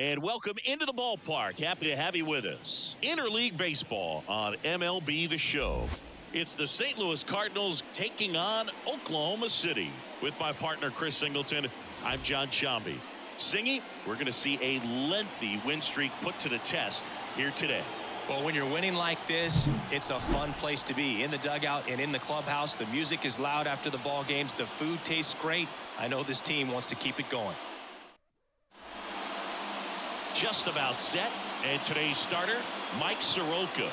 And welcome into the ballpark. Happy to have you with us. Interleague Baseball on MLB The Show. It's the St. Louis Cardinals taking on Oklahoma City. With my partner, Chris Singleton, I'm John Sciambi. Singy, we're going to see a lengthy win streak put to the test here today. Well, when you're winning like this, it's a fun place to be. In the dugout and in the clubhouse, the music is loud after the ball games. The food tastes great. I know this team wants to keep it going. Just about set, and today's starter, Mike Soroka.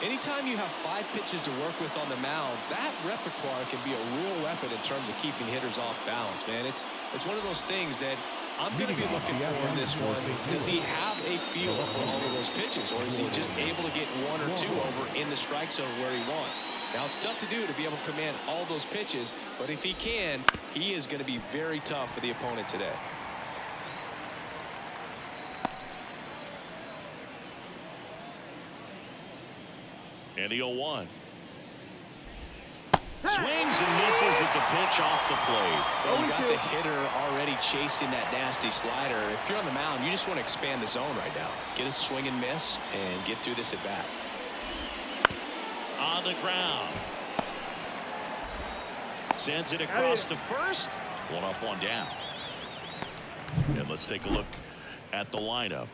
Anytime you have 5 pitches to work with on the mound, that repertoire can be a real weapon in terms of keeping hitters off balance, man. It's one of those things that I'm going to be looking for in this one. Does he have a feel for all of those pitches, or is he just able to get 1 or 2 over in the strike zone where he wants? Now, it's tough to do to be able to command all those pitches, but if he can, he is going to be very tough for the opponent today. And the 0-1. Swings and misses at the pitch off the plate. Well, you got the hitter already chasing that nasty slider. If you're on the mound, you just want to expand the zone right now. Get a swing and miss and get through this at bat. On the ground. Sends it across the first. 1 up, 1 down. And let's take a look at the lineup.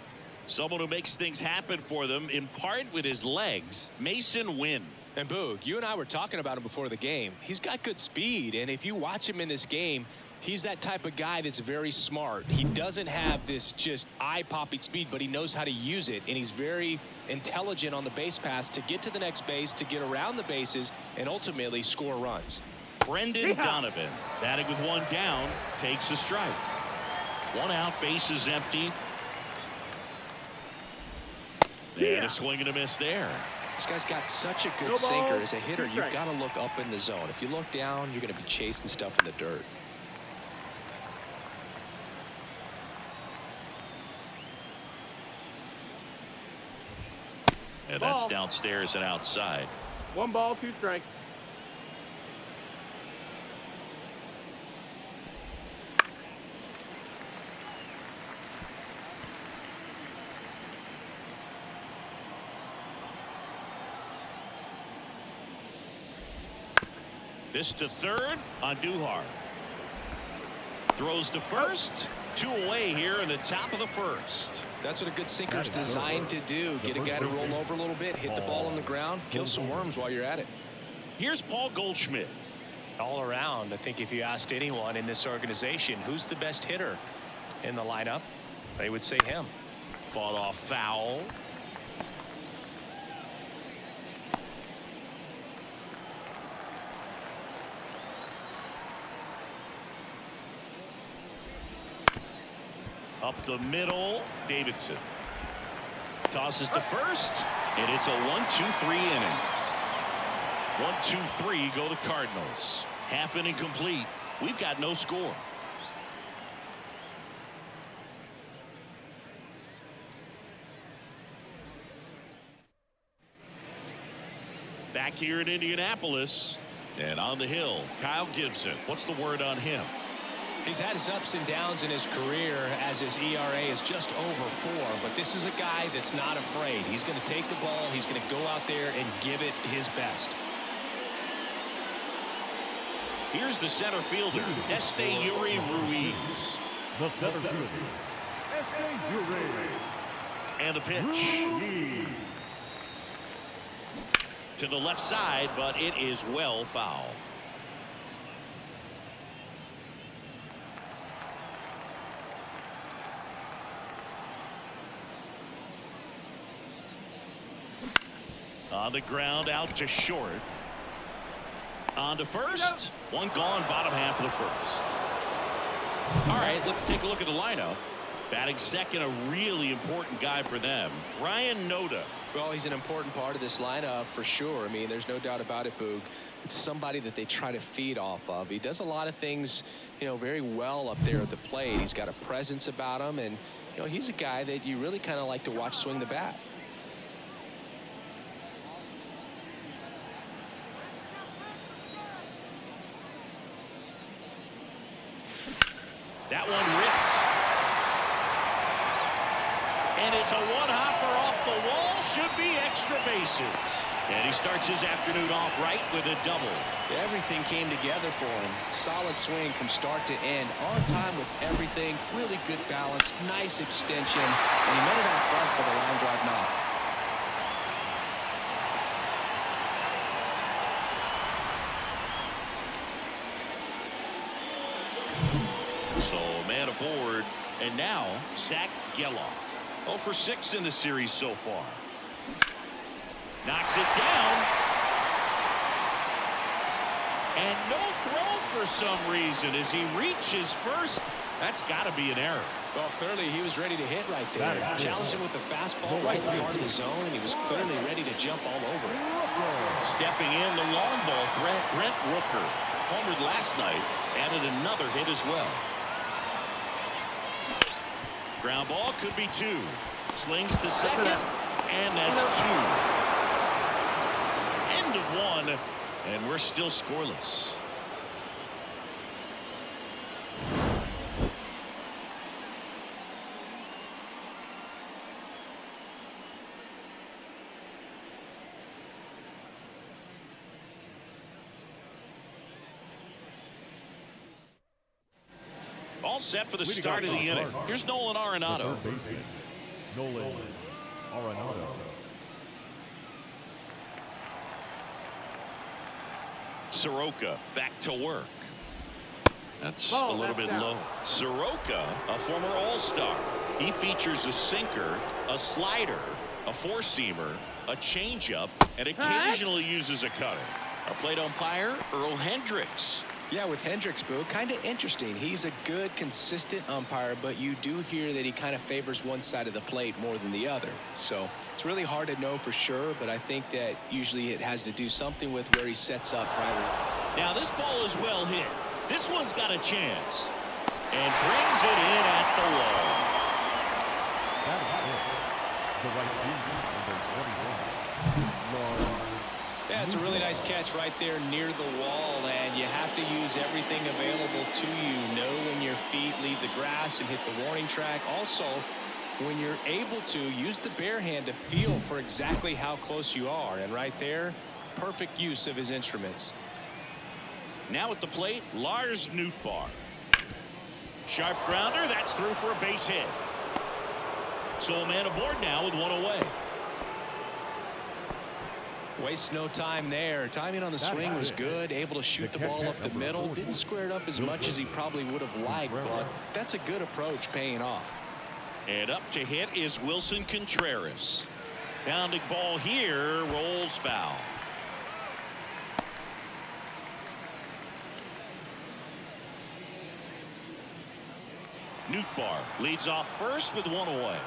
Someone who makes things happen for them, in part with his legs, Masyn Winn. And Boog, you and I were talking about him before the game. He's got good speed, and if you watch him in this game, he's that type of guy that's very smart. He doesn't have this just eye-popping speed, but he knows how to use it, and he's very intelligent on the base pass to get to the next base, to get around the bases, and ultimately score runs. Brendan Donovan, batting with 1 down, takes a strike. 1 out, bases empty. And a swing and a miss there. This guy's got such a good sinker. As a hitter, you've got to look up in the zone. If you look down, you're going to be chasing stuff in the dirt. And that's downstairs and outside. 1 ball, 2 strikes. This to third on Duhar. Throws to first. 2 away here in the top of the first. That's what a good sinker's designed to do. Get a guy to roll over a little bit, hit the ball on the ground, kill some worms while you're at it. Here's Paul Goldschmidt. All around, I think if you asked anyone in this organization who's the best hitter in the lineup, they would say him. Fought off foul. Up the middle, Davidson. Tosses to first, and it's a 1-2-3 inning. 1-2-3 go the Cardinals. Half inning complete. We've got no score. Back here in Indianapolis, and on the hill, Kyle Gibson. What's the word on him? He's had his ups and downs in his career as his ERA is just over 4, but this is a guy that's not afraid. He's going to take the ball, he's going to go out there and give it his best. Here's the center fielder, Esteury Ruiz. The center fielder, Esteury. And the pitch. To the left side, but it is well foul. On the ground, out to short. On to first. 1 gone, bottom half of the first. All right, let's take a look at the lineup. Batting second, a really important guy for them, Ryan Noda. Well, he's an important part of this lineup for sure. I mean, there's no doubt about it, Boog. It's somebody that they try to feed off of. He does a lot of things, very well up there at the plate. He's got a presence about him, and, he's a guy that you really kind of like to watch swing the bat. That one ripped. And it's a one-hopper off the wall. Should be extra bases. And he starts his afternoon off right with a double. Everything came together for him. Solid swing from start to end. On time with everything. Really good balance. Nice extension. And he met it out front for the line drive knock. So man aboard. And now Zach Geloff. 0 for 6 in the series so far. Knocks it down. And no throw for some reason as he reaches first. That's got to be an error. Well, clearly he was ready to hit right there. Challenged him with the fastball right in the heart of the zone, and he was clearly ready to jump all over it. Stepping in, the long ball threat, Brent Rooker. Homered last night, added another hit as well. Ground ball could be 2. Slings to second, and that's 2. End of 1, and we're still scoreless. All set for the start of the inning. Here's Nolan Arenado. Nolan Arenado. Soroka back to work. That's a little bit low. Soroka, a former All-Star. He features a sinker, a slider, a four-seamer, a changeup, and occasionally uses a cutter. Our plate umpire, Earl Hendricks. Yeah, with Hendricks, Boo, kind of interesting. He's a good, consistent umpire, but you do hear that he kind of favors one side of the plate more than the other. So it's really hard to know for sure, but I think that usually it has to do something with where he sets up prior. Now this ball is well hit. This one's got a chance. And brings it in at the wall. That is it. The right fielder, number 21. Yeah, it's a really nice catch right there near the wall, and you have to use everything available to you. Know when your feet leave the grass and hit the warning track. Also, when you're able to, use the bare hand to feel for exactly how close you are. And right there, perfect use of his instruments. Now at the plate, Lars Nootbaar. Sharp grounder, that's through for a base hit. So a man aboard now with one away. Wastes no time there. Timing on the swing was good. Able to shoot the ball up the middle. Didn't square it up as much as he probably would have liked, but that's a good approach paying off. And up to hit is Wilson Contreras. Pounding ball here, rolls foul. Nootbaar leads off first with one away.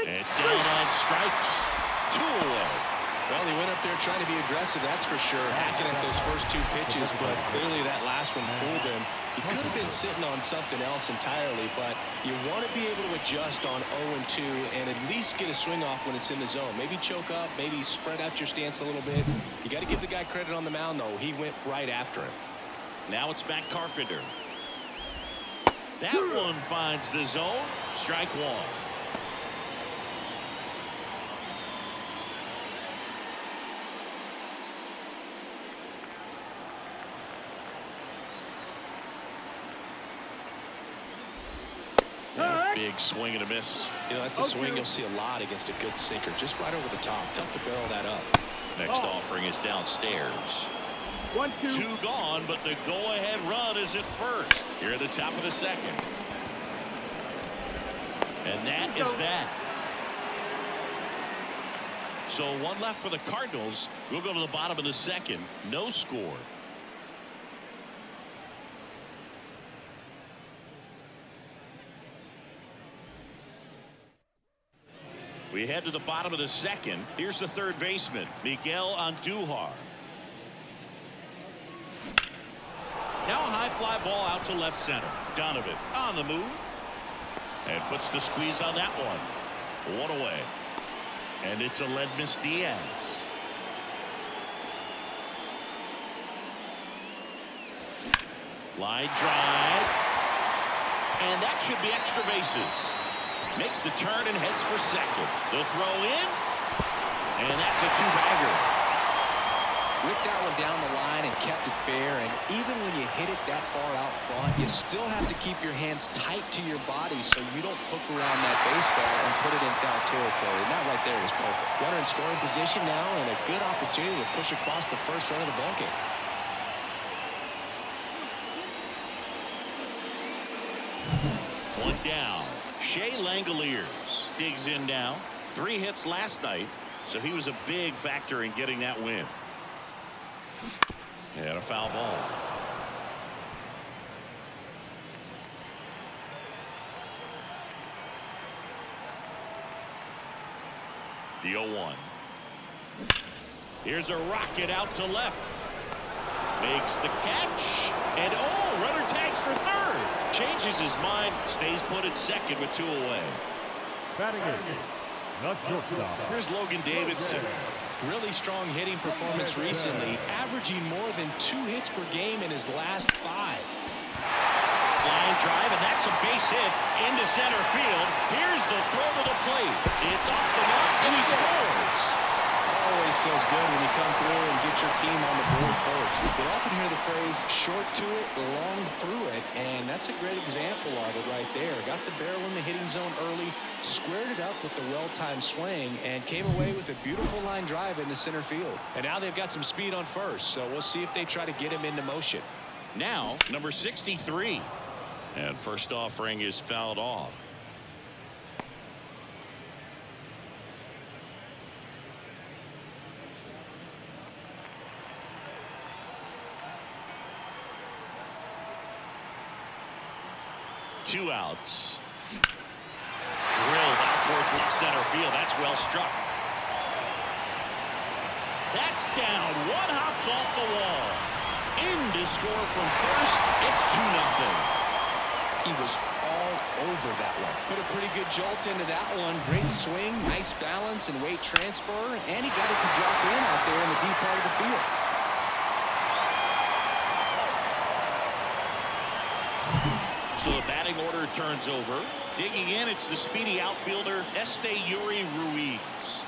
And down on strikes. 2 away. Well, he went up there trying to be aggressive, that's for sure. Hacking at those first 2 pitches, but clearly that last one fooled him. He could have been sitting on something else entirely, but you want to be able to adjust on 0-2 and at least get a swing off when it's in the zone. Maybe choke up, maybe spread out your stance a little bit. You got to give the guy credit on the mound, though. He went right after him. Now it's Matt Carpenter. That one finds the zone. Strike 1. Big swing and a miss. You know, that's a swing you'll see a lot against a good sinker. Just right over the top. Tough to barrel that up. Next offering is downstairs. 2 gone, but the go-ahead run is at first. Here at the top of the second. And that is that. So 1 left for the Cardinals. We'll go to the bottom of the second. No score. We head to the bottom of the second. Here's the third baseman, Miguel Andujar. Now a high fly ball out to left center. Donovan on the move. And puts the squeeze on that one. 1 away. And it's Aledmys Diaz. Line drive. And that should be extra bases. Makes the turn and heads for second. The throw in. And that's a two-bagger. Ripped that one down the line and kept it fair. And even when you hit it that far out front, you still have to keep your hands tight to your body so you don't hook around that baseball and put it in foul territory. And that right there is perfect. Runner in scoring position now and a good opportunity to push across the first run of the ballgame. One down. Shea Langoliers digs in now. 3 hits last night, so he was a big factor in getting that win. And a foul ball. The 0-1. Here's a rocket out to left. Makes the catch. And runner tags for third. Changes his mind. Stays put at second with 2 away. Batting in, the shortstop. Here's Logan Davidson. Really strong hitting performance recently, averaging more than 2 hits per game in his last 5. Line drive, and that's a base hit into center field. Here's the throw to the plate. It's off the mark, and he scores. Always feels good when you come through and get your team on the board first. You often hear the phrase, short to it, long through it, and that's a great example of it right there. Got the barrel in the hitting zone early, squared it up with the well-timed swing, and came away with a beautiful line drive into center field. And now they've got some speed on first, so we'll see if they try to get him into motion. Now, number 63. And first offering is fouled off. Two outs. Drilled out towards left center field. That's well struck. That's down. One hops off the wall. In to score from first. It's 2-0. He was all over that one. Put a pretty good jolt into that one. Great swing, nice balance and weight transfer, and he got it to drop in out there in the deep part of the field. So the batting order turns over. Digging in, it's the speedy outfielder, Esteury Ruiz.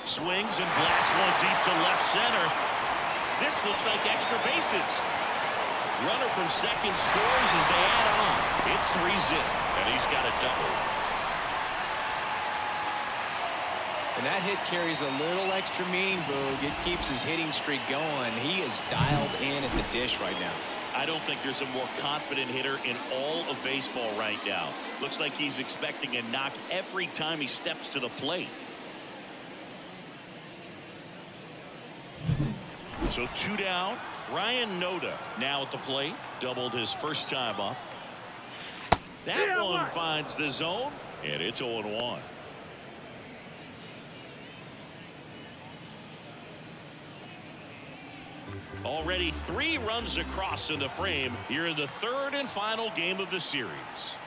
Swings and blasts one deep to left center. This looks like extra bases. Runner from second scores as they add on. It's 3-zip, and he's got a double. And that hit carries a little extra meaning, Boog. It keeps his hitting streak going. He is dialed in at the dish right now. I don't think there's a more confident hitter in all of baseball right now. Looks like he's expecting a knock every time he steps to the plate. So 2 down. Ryan Noda now at the plate. Doubled his first time up. That one finds the zone, and it's 0-1. Already 3 runs across in the frame here in the third and final game of the series.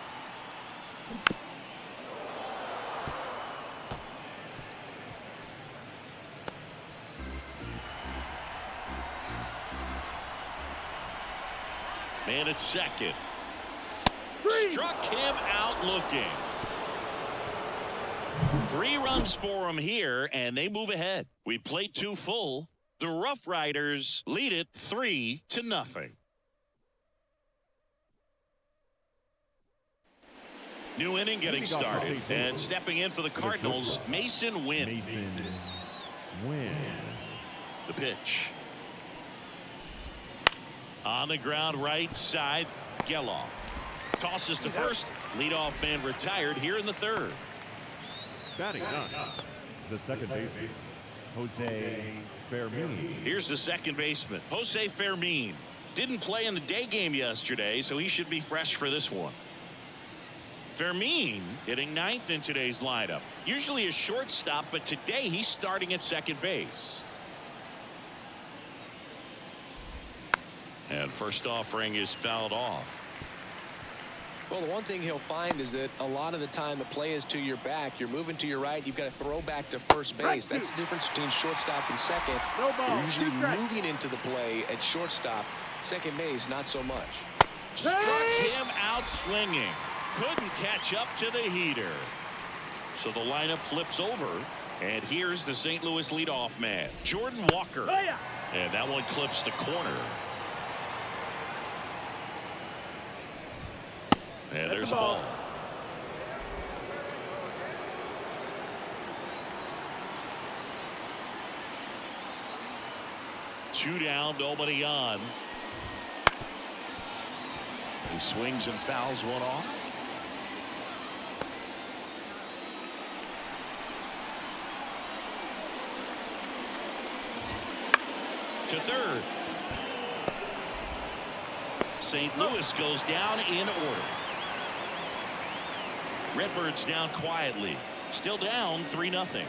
Man at second. Struck him out looking. 3 runs for him here, and they move ahead. We played 2 full. The Rough Riders lead it 3-0. New inning getting started, and stepping in for the Cardinals, Mason Wynn. The pitch. On the ground right side, Geloff. Tosses to first. Leadoff man retired here in the third. Batting ninth, the second baseman, Jose Fermin. Here's the second baseman, Jose Fermin. Didn't play in the day game yesterday, so he should be fresh for this one. Fermin hitting 9th in today's lineup. Usually a shortstop, but today he's starting at second base. And first offering is fouled off. Well, the one thing he'll find is that a lot of the time the play is to your back. You're moving to your right. You've got to throw back to first base. That's the difference between shortstop and second. You're usually moving into the play at shortstop. Second base, not so much. Struck him out swinging. Couldn't catch up to the heater. So the lineup flips over. And here's the St. Louis leadoff man, Jordan Walker. And that one clips the corner. And there's a ball. Two down, nobody on. He swings and fouls one off. To third. St. Louis goes down in order. Redbirds down quietly. Still down 3-0.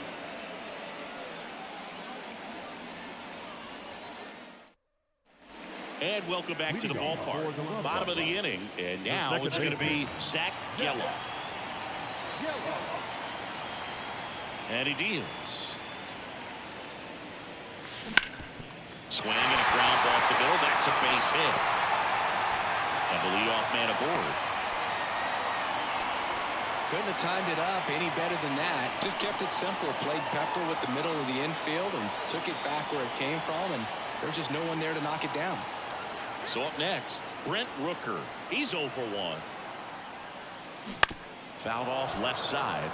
And welcome back to the ballpark. Bottom of the inning. And now it's going to be Zach Gelof. And he deals. Swing and a ground ball up the middle. That's a base hit. And the leadoff man aboard. Couldn't have timed it up any better than that. Just kept it simple. Played Pepper with the middle of the infield and took it back where it came from. And there's just no one there to knock it down. So up next, Brent Rooker. He's 0 for 1. Fouled off left side.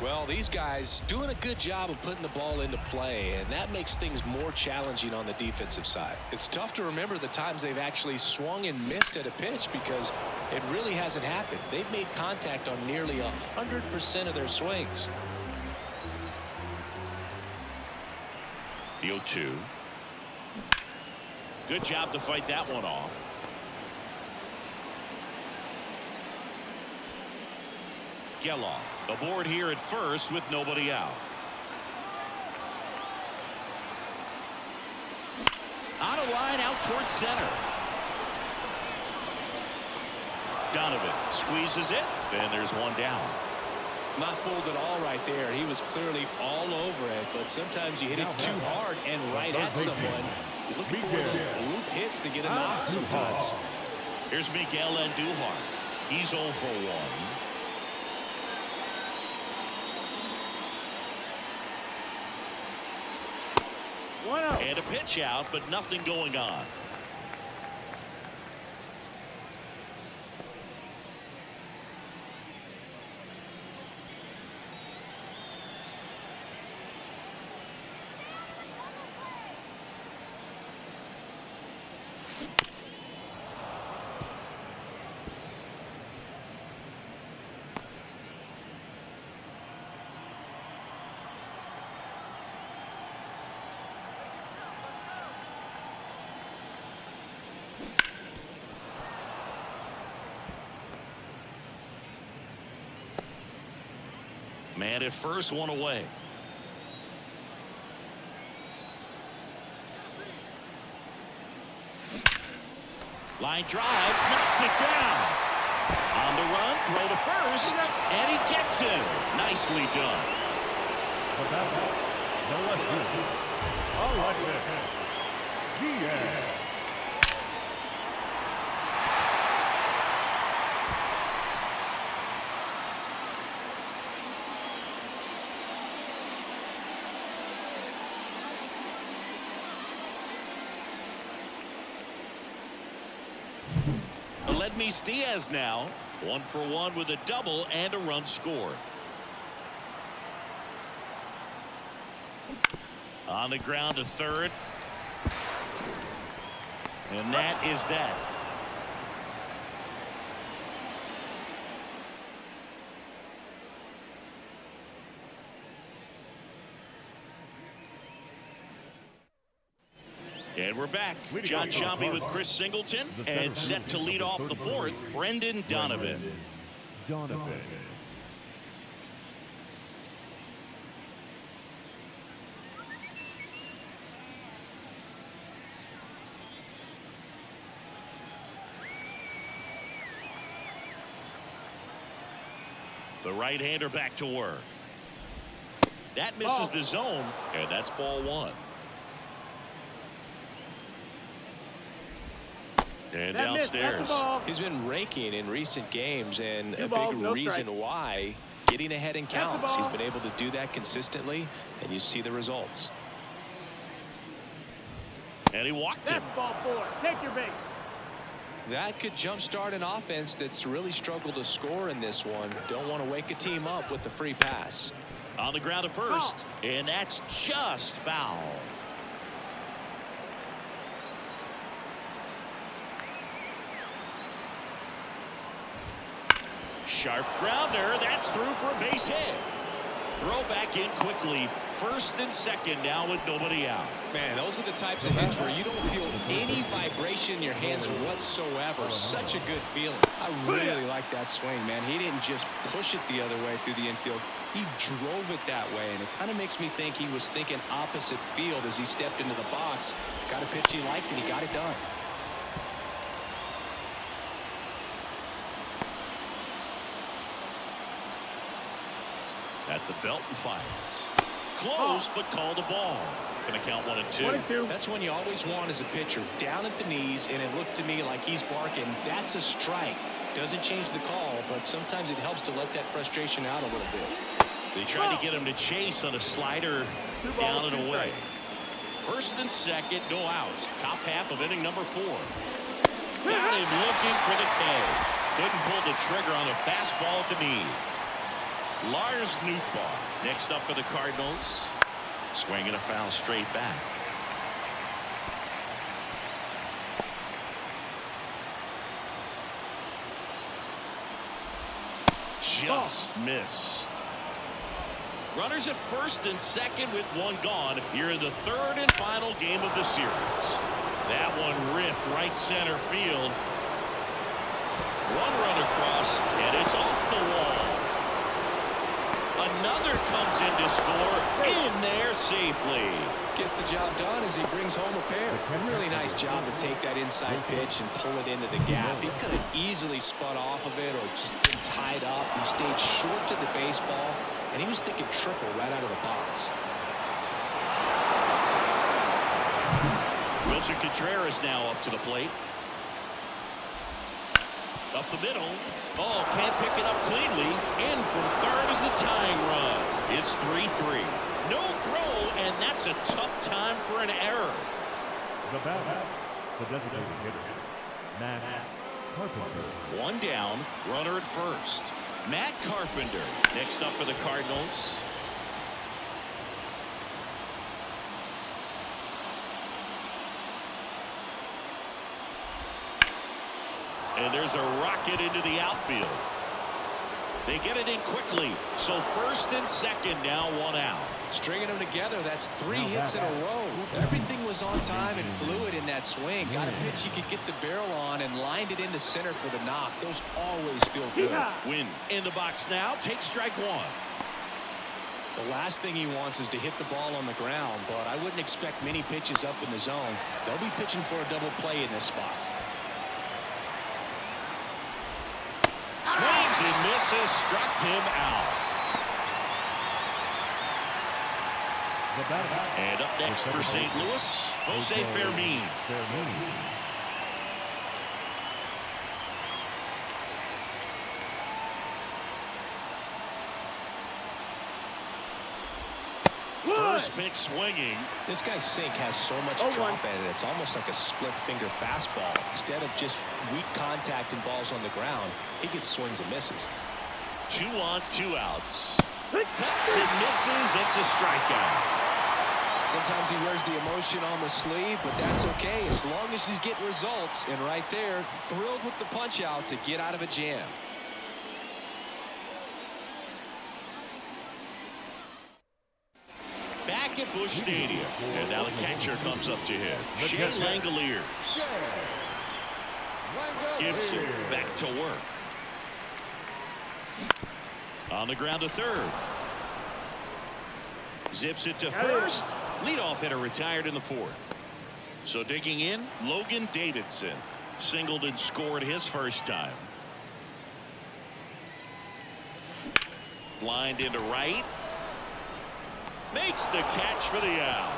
Well, these guys doing a good job of putting the ball into play, and that makes things more challenging on the defensive side. It's tough to remember the times they've actually swung and missed at a pitch because it really hasn't happened. They've made contact on nearly 100% of their swings. The 0-2. Good job to fight that one off. Gelof aboard here at first with nobody out. On a line out towards center. Donovan squeezes it, and there's one down. Not fooled at all right there. He was clearly all over it, but sometimes you hit it too hard and right at someone. You're looking for those loop hits to get a knock sometimes. Here's Miguel Andujar. He's 0 for 1. And a pitch out, but nothing going on. Man at first, one away. Line drive, knocks it down. On the run, throw to first, and he gets it. Nicely done. Aledmys Diaz now 1 for 1 with a double and a run scored. On the ground to third. And that is that. And we're back. John Sciambi with Chris Singleton, and set to lead off the fourth, Brendan Donovan. The right-hander back to work. That misses the zone, and that's ball 1. And That missed. That's the downstairs. ball. He's been raking in recent games, and Two a balls, big no reason strikes. why getting ahead in That's the counts. He's ball. been able to do that consistently, and you see the results. And he walked him. That's ball 4. Take your base. That could jumpstart an offense that's really struggled to score in this one. Don't want to wake a team up with the free pass. On the ground at first. And that's just foul. Sharp grounder. That's through for a base hit. Throw back in quickly. First and second now with nobody out. Man, those are the types of hits where you don't feel any vibration in your hands whatsoever. Such a good feeling. I really like that swing, man. He didn't just push it the other way through the infield. He drove it that way, and it kind of makes me think he was thinking opposite field as he stepped into the box. Got a pitch he liked, and he got it done. At the belt and fires. Close, but called a ball. Going to count 1 and 2. 1 and 2. That's one you always want as a pitcher. Down at the knees, and it looks to me like he's barking. That's a strike. Doesn't change the call, but sometimes it helps to let that frustration out a little bit. They tried to get him to chase on a slider 2 down balls, and 2 away. strikes. First and second, no outs. Top half of inning number 4. Got him looking for the K. Couldn't pull the trigger on a fastball at the knees. Lars Nootbaar next up for the Cardinals. Swinging a foul straight back. Just missed. Runners at first and second with 1 gone. Here in the 3rd and final game of the series. That one ripped right center field. 1 run across, and it's off the wall. Another comes in to score in there safely. Gets the job done as he brings home a pair. Really nice job to take that inside pitch and pull it into the gap. He could have easily spun off of it or just been tied up. He stayed short to the baseball, and he was thinking triple right out of the box. Wilson Contreras now up to the plate. Up the middle. Oh, can't pick it up cleanly. In from third is the tying run. It's 3-3. No throw, and that's a tough time for an error. The batter, the designated hitter, Matt Carpenter. 1 down, runner at first. Matt Carpenter next up for the Cardinals. And there's a rocket into the outfield. They get it in quickly. So first and second now, 1 out. Stringing them together, that's 3 hits in a row. Everything was on time and fluid in that swing. Got a pitch he could get the barrel on and lined it into center for the knock. Those always feel good. Win in the box now. Take strike 1. The last thing he wants is to hit the ball on the ground, but I wouldn't expect many pitches up in the zone. They'll be pitching for a double play in this spot. Swings and misses, struck him out. The batter, And up next for St. Louis, Jose Fermin. First pitch swinging. This guy's sink has so much drop at it. It's almost like a split finger fastball. Instead of just weak contact and balls on the ground, he gets swings and misses. 2 on, 2 outs. Cuts and misses. It's a strikeout. Sometimes he wears the emotion on the sleeve, but that's okay as long as he's getting results. And right there, thrilled with the punch out to get out of a jam. Back at Busch Stadium. And now the catcher comes up to him. Shea Langoliers. Gibson back to work. On the ground to third. Zips it to first. Leadoff hitter retired in the 4th. So digging in, Logan Davidson. Singled and scored his first time. Lined into right. Makes the catch for the out.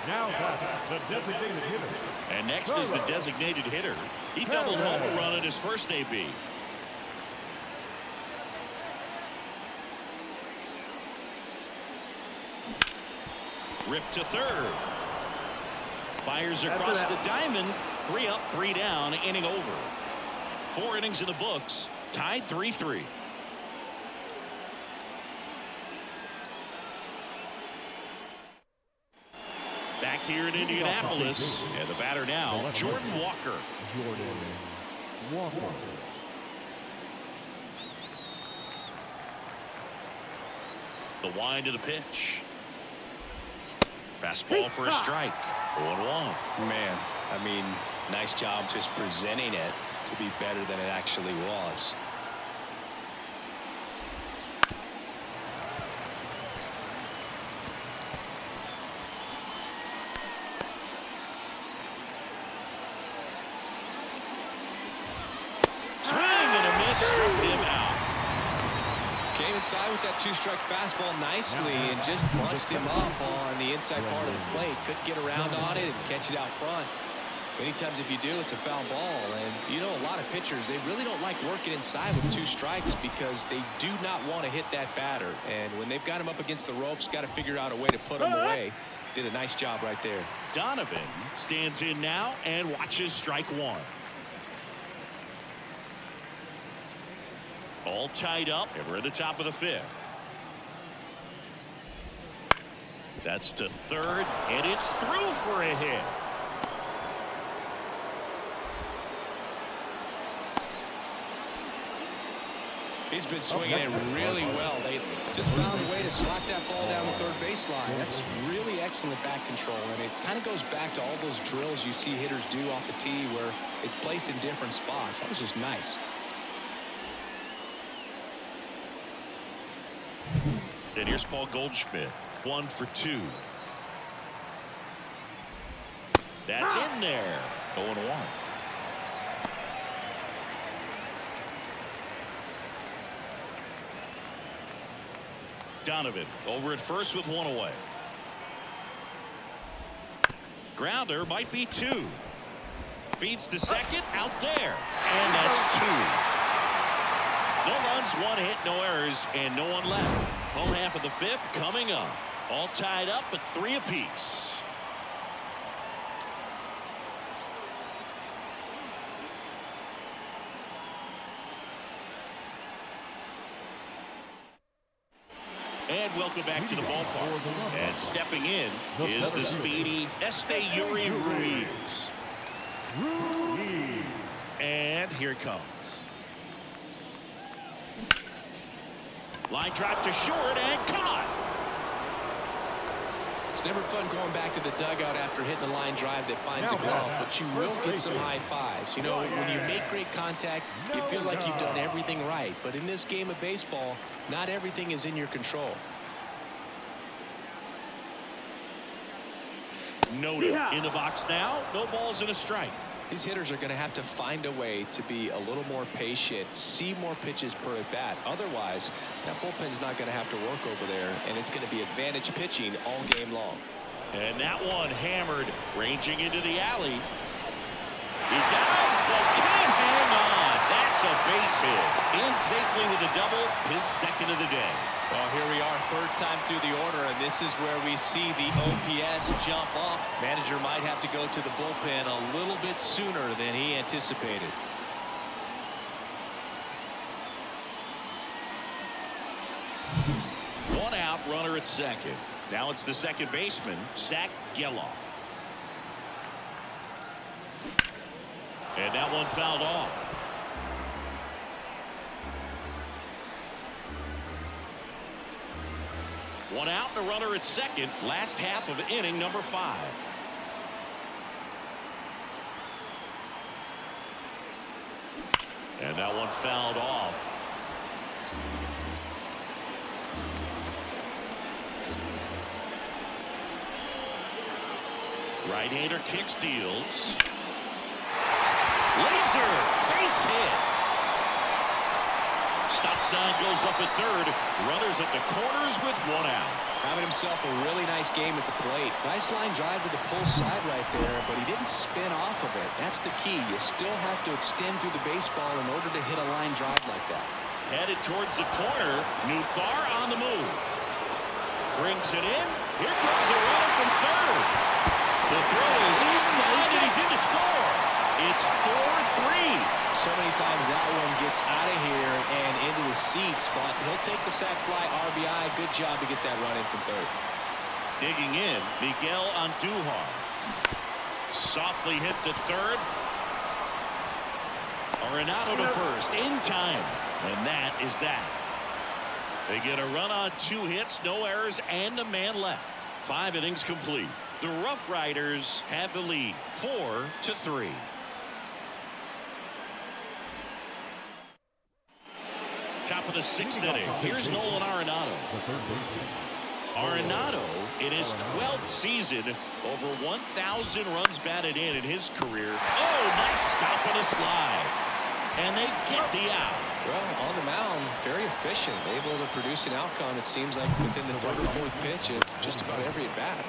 Now batting, the designated hitter. And next is the designated hitter. He doubled home a run at his first AB. Ripped to third. Fires across the diamond. 3 up, 3 down, inning over. 4 innings in the books. Tied 3-3. Back here in Indianapolis. And the batter now, Jordan Walker. Jordan Walker. The wind of the pitch. Fastball for a strike. 0-1. Man, I mean, nice job just presenting it to be better than it actually was. Swing and a miss. Struck him out. Came inside with that 2-strike fastball nicely and just bunched him up on the inside part of the plate. Couldn't get around on it and catch it out front. Many times if you do, it's a foul ball. And you know, a lot of pitchers, they really don't like working inside with 2 strikes because they do not want to hit that batter. And when they've got him up against the ropes, got to figure out a way to put him away. Did a nice job right there. Donovan stands in now and watches strike 1. All tied up, and we're at the top of the 5th. That's to third, and it's through for a hit. He's been swinging it really well. They just found a way to slap that ball down the third baseline. That's really excellent back control, and it kind of goes back to all those drills you see hitters do off the tee where it's placed in different spots. That was just nice. And here's Paul Goldschmidt. 1 for 2. That's in there. 0-1. Donovan over at first with 1 away. Grounder might be 2. Feeds to second, out there. And that's 2. No runs, 1 hit, no errors, and no one left. Home half of the 5th coming up. All tied up at 3 apiece. And welcome back to the ballpark. And stepping in is the speedy Esteury Ruiz. And here it comes. Line drive to short and caught. It's never fun going back to the dugout after hitting a line drive that finds a glove, but you will get some high fives. You know, when you make great contact, you feel like you've done everything right. But in this game of baseball, not everything is in your control. Noted in the box now. No balls and a strike. These hitters are going to have to find a way to be a little more patient, see more pitches per at bat. Otherwise, that bullpen's not going to have to work over there, and it's going to be advantage pitching all game long. And that one hammered, ranging into the alley. He dives, but can't hang on. That's a base hit. In safely with a double, his second of the day. Well, here we are, 3rd time through the order, and this is where we see the OPS jump up. Manager might have to go to the bullpen a little bit sooner than he anticipated. One out, runner at second. Now it's the second baseman, Zach Geloff. And that one fouled off. One out and a runner at second. Last half of inning number 5. And that one fouled off. Right-hander kick steals. Laser base hit. Stop sign goes up at third. Runners at the corners with one out. Having himself a really nice game at the plate. Nice line drive to the pull side right there, but he didn't spin off of it. That's the key. You still have to extend through the baseball in order to hit a line drive like that. Headed towards the corner. Nootbaar on the move. Brings it in. Here comes the runner from third. The throw is inside, and he's in to score. It's 4-3. So many times that one gets out of here and into the seats, but he'll take the sac fly RBI. Good job to get that run in from third. Digging in, Miguel Andujar. Softly hit to third. Arenado to first in time. And that is that. They get a run on 2 hits, no errors, and a man left. 5 innings complete. The Rough Riders have the lead, 4-3. Top of the 6th inning. Here's Nolan Arenado. Arenado, in his 12th season, over 1,000 runs batted in his career. Oh, nice stop on a slide. And they get the out. Well, on the mound, very efficient. Able to produce an outcome, it seems like, within the 3rd or 4th pitch of just about every at-bat.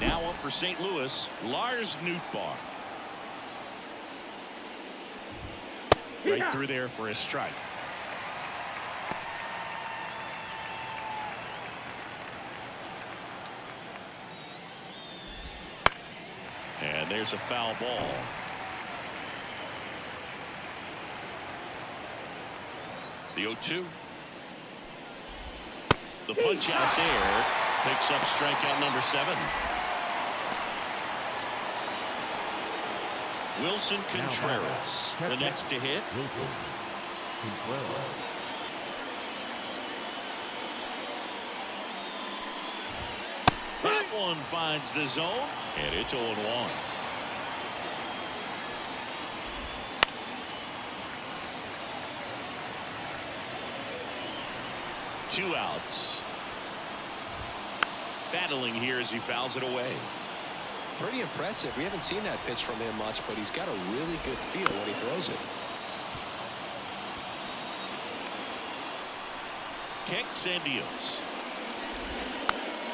Now up for St. Louis, Lars Nootbaar. Right through there for a strike. And there's a foul ball. The 0-2. The punch out there picks up strikeout number 7. Wilson Contreras, the next to hit. That one finds the zone, and it's 0-1. Two outs. Battling here as he fouls it away. Pretty impressive. We haven't seen that pitch from him much, but he's got a really good feel when he throws it. Kicks and deals.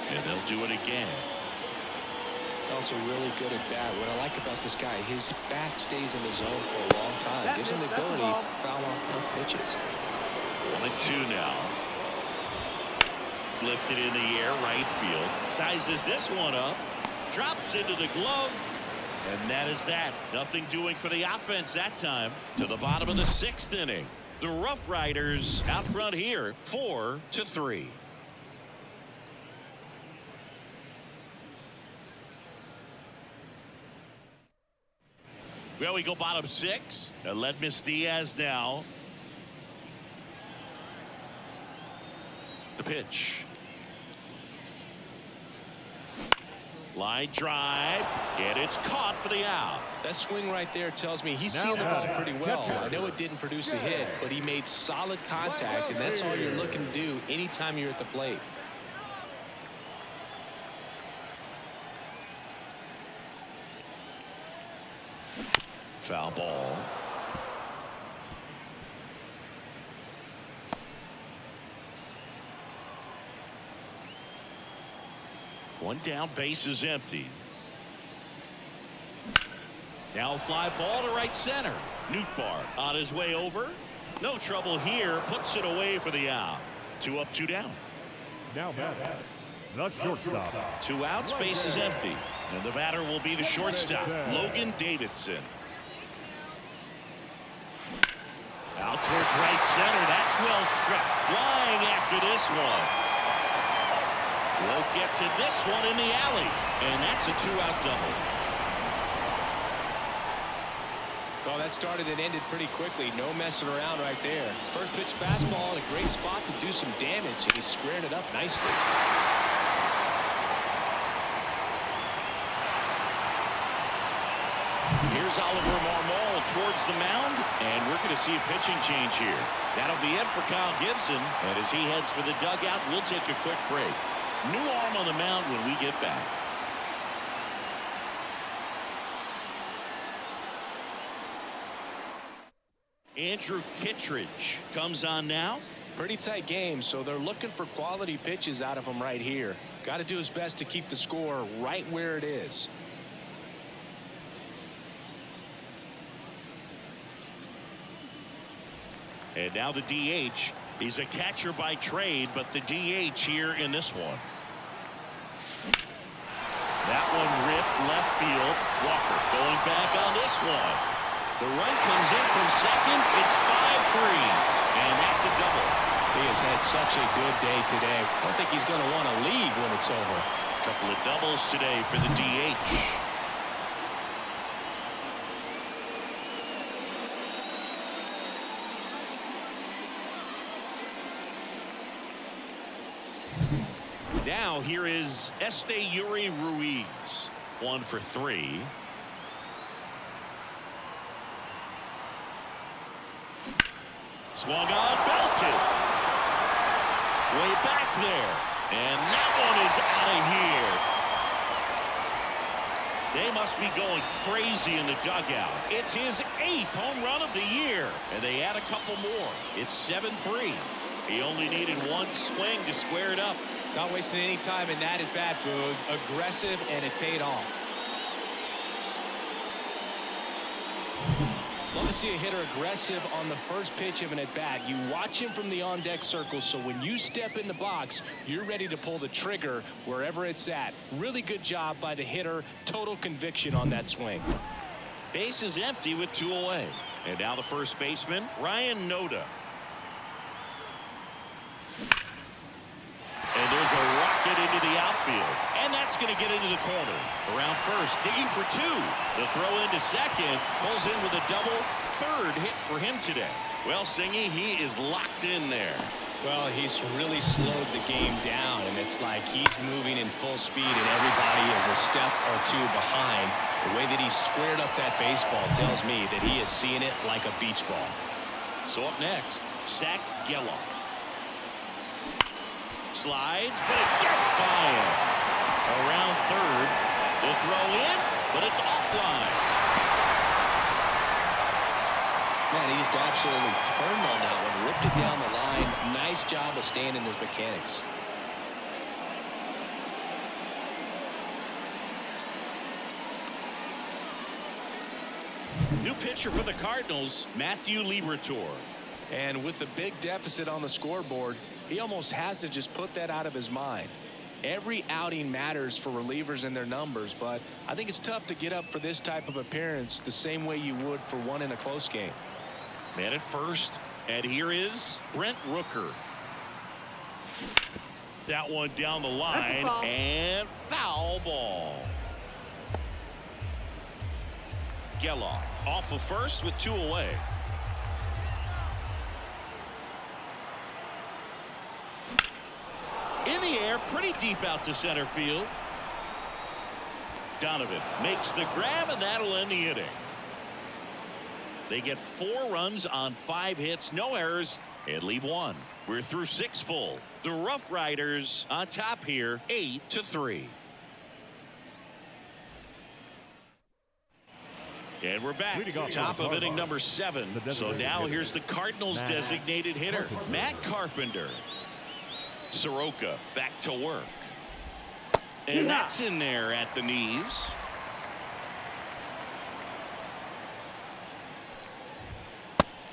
And they'll do it again. Also really good at bat. What I like about this guy, his bat stays in the zone for a long time. Gives him the ability to foul off tough pitches. 1-2 now. Lifted in the air, right field. Sizes this one up. Drops into the glove. And that is that. Nothing doing for the offense that time. To the bottom of the 6th inning. The Rough Riders out front here, 4-3. Well, we go bottom 6. Aledmys Diaz now. The pitch. Line drive, and it's caught for the out. That swing right there tells me he's seeing the ball pretty well. I know it didn't produce a hit, but he made solid contact, and that's all you're looking to do anytime you're at the plate. Foul ball. One down, base is empty. Now a fly ball to right center. Nootbaar on his way over. No trouble here. Puts it away for the out. 2 up, 2 down. Now back. The shortstop. 2 outs, base is empty. And the batter will be the shortstop, Logan Davidson. Out towards right center. That's well struck. Flying after this one. Won't get to this one in the alley. And that's a 2-out double. Well, that started and ended pretty quickly. No messing around right there. First pitch fastball in a great spot to do some damage, and he squared it up nicely. Here's Oliver Marmol towards the mound, and we're going to see a pitching change here. That'll be it for Kyle Gibson, and as he heads for the dugout, we'll take a quick break. New arm on the mound when we get back. Andrew Kittredge comes on now. Pretty tight game, so they're looking for quality pitches out of him right here. Got to do his best to keep the score right where it is. And now the DH. He's a catcher by trade, but the DH here in this one. That one ripped left field. Walker going back on this one. The run comes in from second. It's 5-3. And that's a double. He has had such a good day today. I don't think he's going to want to leave when it's over. A couple of doubles today for the DH. Now here is Esteury Ruiz. 1 for 3. Swung on, belted. Way back there. And that one is out of here. They must be going crazy in the dugout. It's his 8th home run of the year. And they add a couple more. It's 7-3. He only needed one swing to square it up. Not wasting any time in that at bat, Boog. Aggressive, and it paid off. Love to see a hitter aggressive on the first pitch of an at-bat. You watch him from the on-deck circle, so when you step in the box, you're ready to pull the trigger wherever it's at. Really good job by the hitter. Total conviction on that swing. Base is empty with 2 away. And now the first baseman, Ryan Noda. And there's a rocket into the outfield. And that's going to get into the corner. Around first, digging for 2. The throw into second. Pulls in with a double. 3rd hit for him today. Well, Singy, he is locked in there. Well, he's really slowed the game down, and it's like he's moving in full speed, and everybody is a step or 2 behind. The way that he squared up that baseball tells me that he is seeing it like a beach ball. So up next, Zach Geloff. Slides, but it gets by him. Around third, the throw in, but it's offline. Man, he just absolutely turned on that one, ripped it down the line. Nice job of staying in his mechanics. New pitcher for the Cardinals, Matthew Liberatore. And with the big deficit on the scoreboard, he almost has to just put that out of his mind. Every outing matters for relievers and their numbers, but I think it's tough to get up for this type of appearance the same way you would for one in a close game. Man at first, and here is Brent Rooker. That one down the line, and foul ball. Geloff off of first with 2 away. In the air, pretty deep out to center field. Donovan makes the grab, and that'll end the inning. They get 4 runs on 5 hits, no errors, and leave 1. We're through 6 full. The Rough Riders on top here, 8-3. And we're back. Top of inning number 7. So now here's the Cardinals' designated hitter, Matt Carpenter. Soroka back to work. And that's in there at the knees.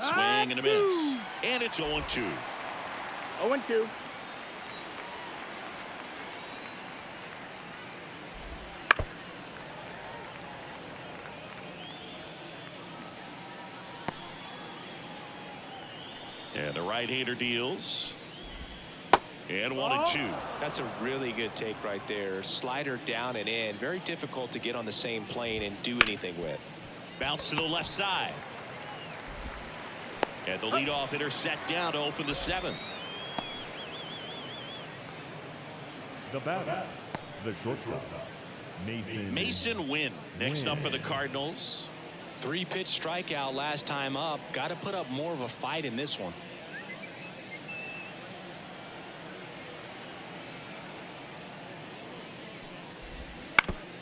Swing and a miss. And it's 0-2. 0-2. And the right-hander deals. And 1-2. That's a really good take right there. Slider down and in. Very difficult to get on the same plane and do anything with. Bounce to the left side. And the leadoff hitter set down to open the 7th. The batter, the shortstop, Mason Wynn next up for the Cardinals. 3-pitch strikeout last time up. Got to put up more of a fight in this one.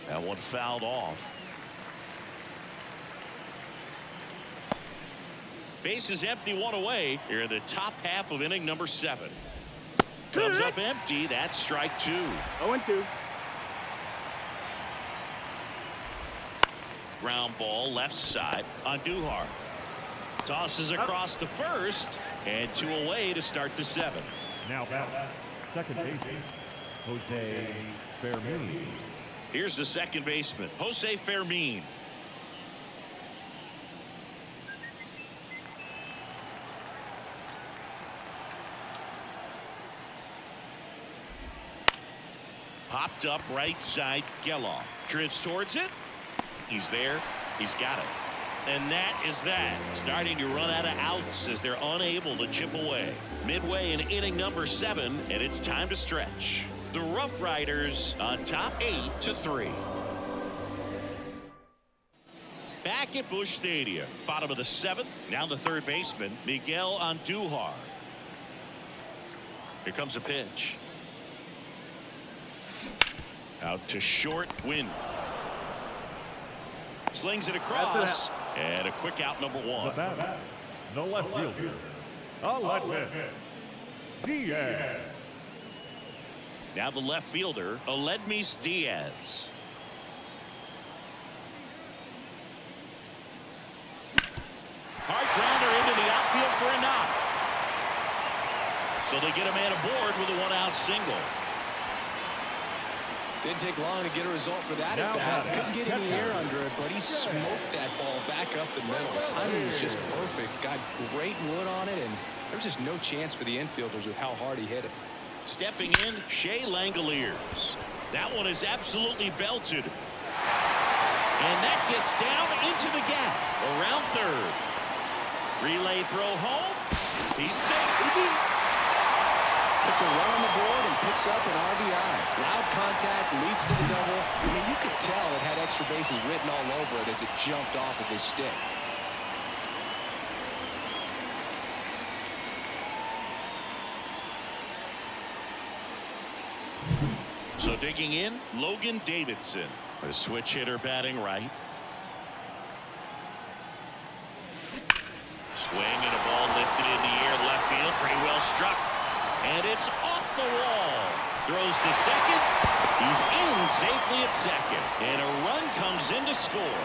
That one fouled off. Base is empty, one away. Here in the top half of inning number 7. Comes up empty. That's strike 2. 0-2. Ground ball left side on Duhar. Tosses across to first, and 2 away to start the 7th. Now back, second baseman, Jose Fermin. Here's the second baseman, Jose Fermin. Popped up right side, Geloff. Drifts towards it. He's there. He's got it. And that is that. Starting to run out of outs as they're unable to chip away. Midway in inning number 7, and it's time to stretch. The Rough Riders on top 8-3. Back at Busch Stadium, bottom of the 7th. Now the third baseman, Miguel Andujar. Here comes a pitch. Out to short, Winn. Slings it across, and a quick out, number 1. The batter, the left fielder, Aledmys Diaz. Now the left fielder, Aledmys Diaz. Hard grounder into the outfield for a knock. So they get a man aboard with a 1-out single. Didn't take long to get a result for that at bat. Couldn't get any air under it, but he smoked that ball back up the middle. The timing was just perfect. Got great wood on it, and there was just no chance for the infielders with how hard he hit it. Stepping in, Shea Langoliers. That one is absolutely belted. And that gets down into the gap. Around third. Relay throw home. He's safe. Puts a run on the board and picks up an RBI. Loud contact, leads to the double. I mean, you could tell it had extra bases written all over it as it jumped off of his stick. So digging in, Logan Davidson. A switch hitter batting right. Swing and a ball lifted in the air left field. Pretty well struck. And it's off the wall. Throws to second. He's in safely at second. And a run comes in to score.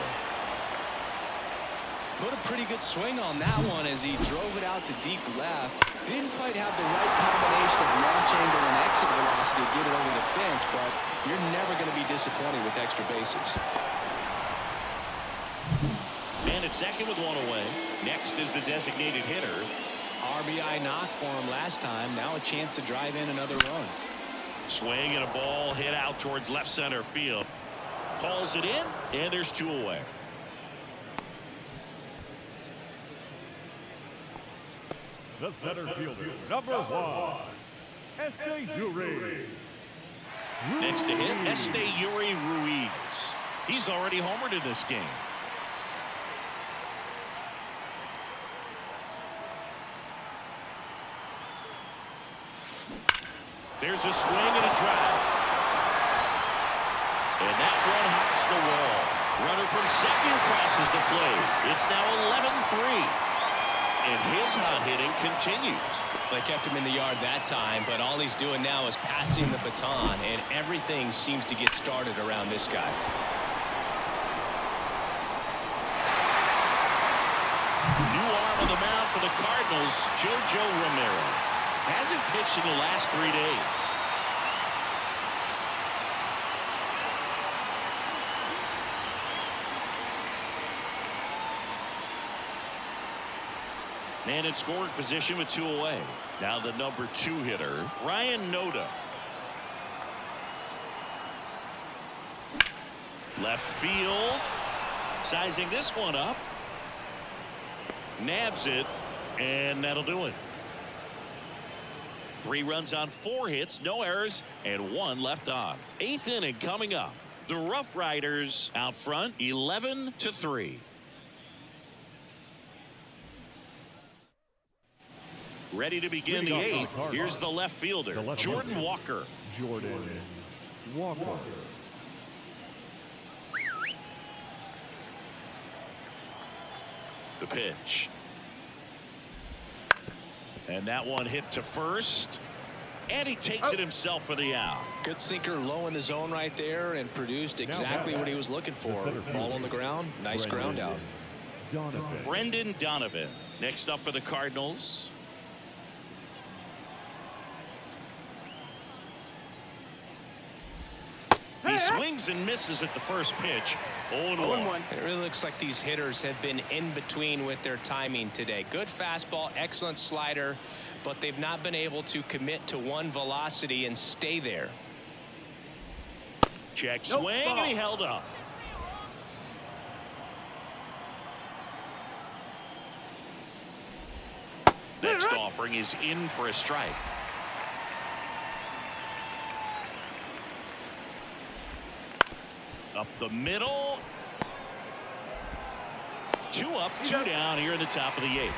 Put a pretty good swing on that one as he drove it out to deep left. Didn't quite have the right combination of launch angle and exit velocity to get it over the fence, but you're never going to be disappointed with extra bases. And at second with 1 away. Next is the designated hitter. RBI knock for him last time. Now a chance to drive in another run. Swing and a ball hit out towards left center field. Hauls it in, and there's 2 away. The center fielder, number 1, Esteury. Next to hit, Esteury Ruiz. He's already homered in this game. There's a swing and a drive. And that one hops the wall. Runner from second crosses the plate. It's now 11-3. And his hot hitting continues. They kept him in the yard that time, but all he's doing now is passing the baton, and everything seems to get started around this guy. New arm on the mound for the Cardinals, JoJo Romero. Hasn't pitched in the last 3 days. Man in scoring position with 2 away. Now the number 2 hitter, Ryan Noda. Left field. Sizing this one up. Nabs it. And that'll do it. 3 runs on 4 hits, no errors, and 1 left on. 8th inning coming up. The Rough Riders out front, 11-3. Ready to begin the 8th. Here's the left fielder, Jordan Walker. Jordan Walker. The pitch. And that one hit to first. And he takes it himself for the out. Good sinker low in the zone right there and produced exactly what he was looking for. Ball on the ground. Nice ground out. Brendan Donovan next up for the Cardinals. He swings and misses at the first pitch. 0-1. It really looks like these hitters have been in between with their timing today. Good fastball, excellent slider, but they've not been able to commit to one velocity and stay there. Check swing, and he held up. Next offering is in for a strike. Up the middle. 2 up, 2 down here in the top of the 8th.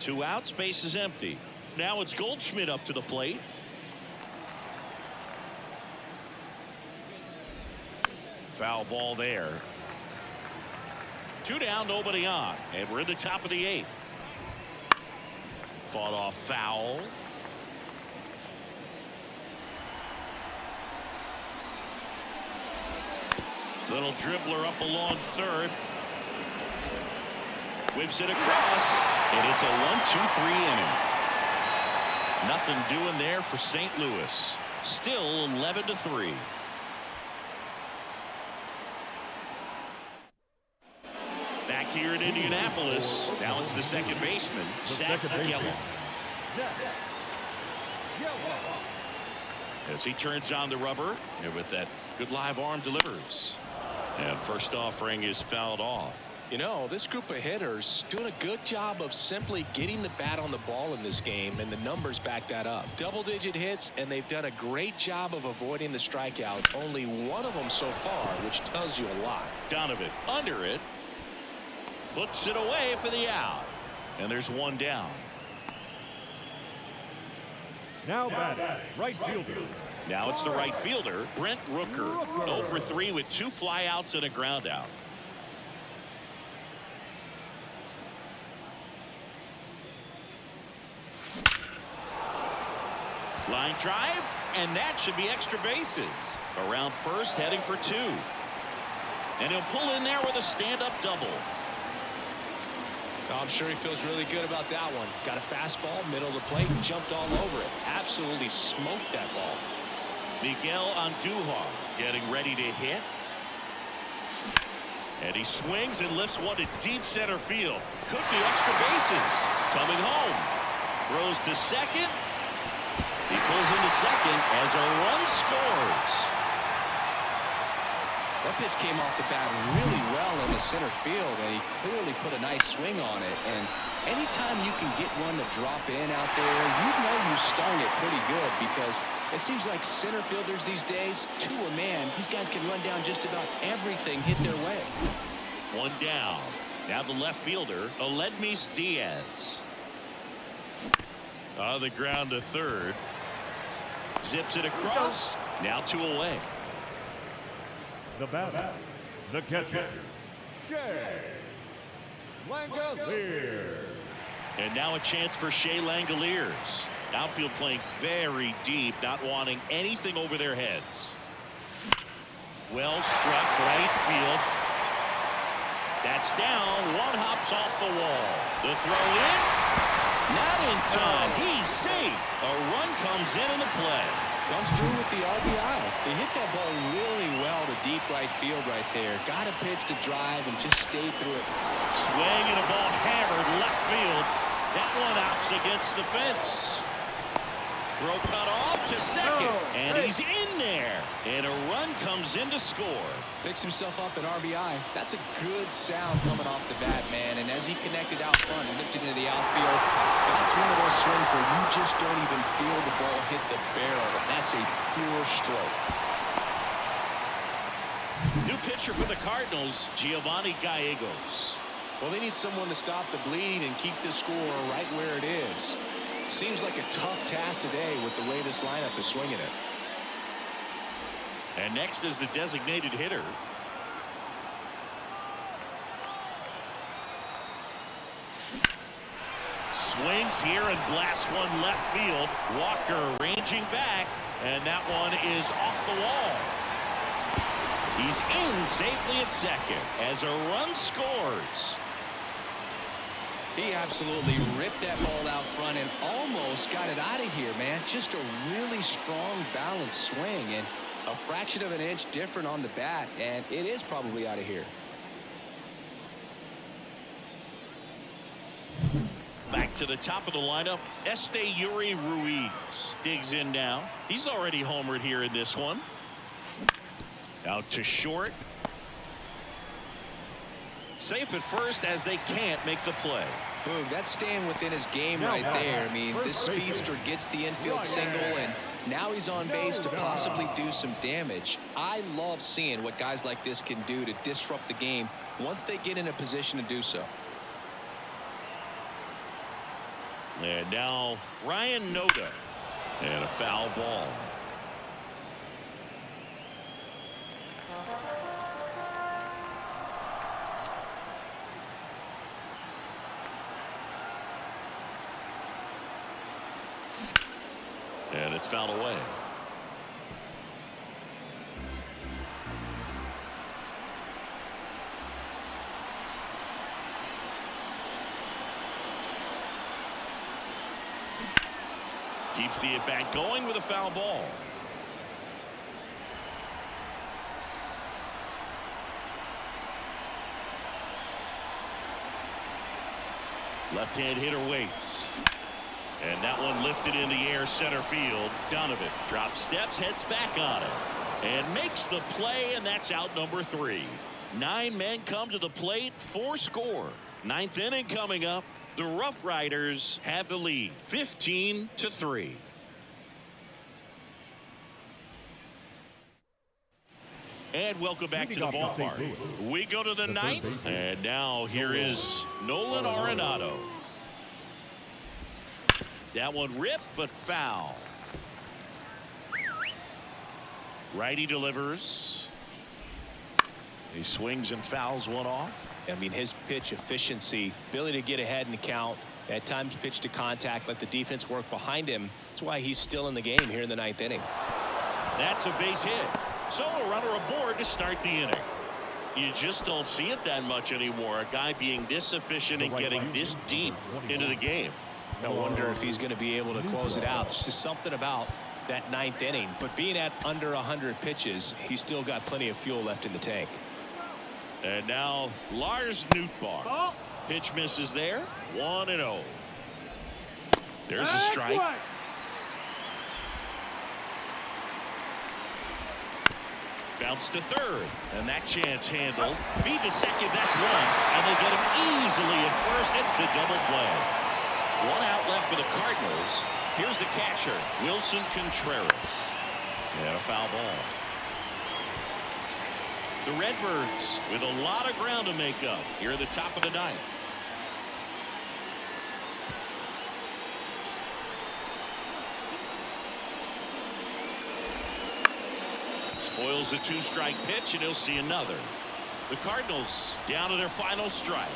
Two outs, base is empty. Now it's Goldschmidt up to the plate. Foul ball there. 2 down, nobody on, and we're in the top of the 8th. Fought off foul. Little dribbler up along third. Whips it across, and it's a 1-2-3 inning. Nothing doing there for St. Louis. Still 11-3. Back here in Indianapolis, now it's the second baseman, Zach Gallen. As he turns on the rubber, and with that good live arm delivers. And first offering is fouled off. You know, this group of hitters doing a good job of simply getting the bat on the ball in this game, and the numbers back that up. Double-digit hits, and they've done a great job of avoiding the strikeout. Only one of them so far, which tells you a lot. Donovan under it. Puts it away for the out. And there's 1 down. Now batting, right fielder. Now it's the right fielder, Brent Rooker. 0 for 3 with 2 flyouts and a ground out. Line drive, and that should be extra bases. Around first, heading for 2. And he'll pull in there with a stand-up double. I'm sure he feels really good about that one. Got a fastball, middle of the plate, and jumped all over it. Absolutely smoked that ball. Miguel Andujar getting ready to hit. And he swings and lifts one to deep center field. Could be extra bases. Coming home. Throws to second. He pulls into second as a run scores. That pitch came off the bat really well in the center field, and he clearly put a nice swing on it. And anytime you can get one to drop in out there, you know you stung it pretty good, because it seems like center fielders these days, to a man, these guys can run down just about everything hit their way. 1 down. Now the left fielder, Aledmys Diaz. On the ground to third. Zips it across. Now 2 away. The batter, the catcher, Shea Langeliers. And now a chance for Shea Langeliers. Outfield playing very deep, not wanting anything over their heads. Well struck right field. That's down. 1 hops off the wall. The throw in. Not in time. He's safe. A run comes in the play. Comes through with the RBI. They hit that ball really well to deep right field right there. Got a pitch to drive and just stayed through it. Swing and a ball hammered left field. That one outs against the fence. Throw cut off to second. And he's in there. And a run comes in to score. Picks himself up at RBI. That's a good sound coming off the bat, man. And as he connected out front and lifted into the outfield, that's one of those swings where you just don't even feel the ball hit the barrel. That's a pure stroke. New pitcher for the Cardinals, Giovanni Gallegos. Well, they need someone to stop the bleeding and keep the score right where it is. Seems like a tough task today with the way this lineup is swinging it. And next is the designated hitter, Swings here and blasts one left field. Walker ranging back, and that one is off the wall. He's in safely at second as a run scores. He absolutely ripped that ball out front and almost got it out of here, man. Just a really strong, balanced swing, and a fraction of an inch different on the bat, and it is probably out of here. Back to the top of the lineup, Esteury Ruiz digs in now. He's already homered here in this one. Out to short. Safe at first as they can't make the play. Boom, that's staying within his game right there. I mean, this speedster gets the infield single, and now he's on base to possibly do some damage. I love seeing what guys like this can do to disrupt the game once they get in a position to do so. And now Ryan Noda, and a foul ball. And it's fouled away. Keeps the at-bat going with a foul ball. Left-hand hitter waits. And that one lifted in the air center field. Donovan drops steps, heads back on it, and makes the play, and that's out number 3. 9 men come to the plate, 4 score. 9th inning coming up. The Rough Riders have the lead, 15-3. And welcome back to the ballpark. We go to the 9th, and now here is Nolan Arenado. That one ripped, but foul. Righty delivers. He swings and fouls one off. I mean, his pitch efficiency, ability to get ahead in the count, at times pitch to contact, let the defense work behind him. That's why he's still in the game here in the 9th inning. That's a base hit. So a runner aboard to start the inning. You just don't see it that much anymore. A guy being this efficient and getting this deep into the game. I wonder if he's going to be able to close it out. There's just something about that 9th inning. But being at under 100 pitches, he's still got plenty of fuel left in the tank. And now Lars Nootbaar. Pitch misses there. 1-0. There's a strike. Bounce to third, and that chance handled. Feed to second, that's one, and they get him easily at first. It's a double play. 1 out left for the Cardinals. Here's the catcher, Wilson Contreras. And a foul ball. The Redbirds with a lot of ground to make up here at the top of the 9th. Spoils the 2-strike pitch, and he'll see another. The Cardinals down to their final strike.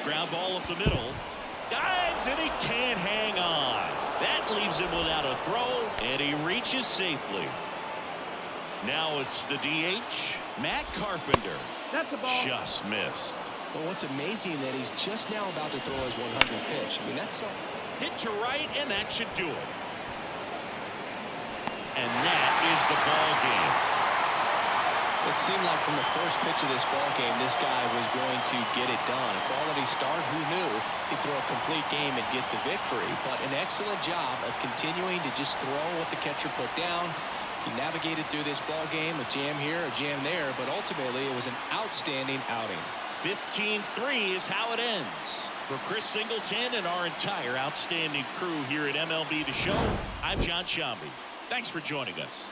Ground ball up the middle. Dives, and he can't hang on. That leaves him without a throw, and he reaches safely. Now it's the DH, Matt Carpenter. That's the ball. Just missed. But what's amazing that he's just now about to throw his 100th pitch. I mean, that's something. Hit to right, and that should do it. And that is the ball game. It seemed like from the first pitch of this ball game, this guy was going to get it done. A quality start, who knew he'd throw a complete game and get the victory. But an excellent job of continuing to just throw what the catcher put down. He navigated through this ball game, a jam here, a jam there, but ultimately it was an outstanding outing. 15-3 is how it ends. For Chris Singleton and our entire outstanding crew here at MLB The Show, I'm John Sciambi. Thanks for joining us.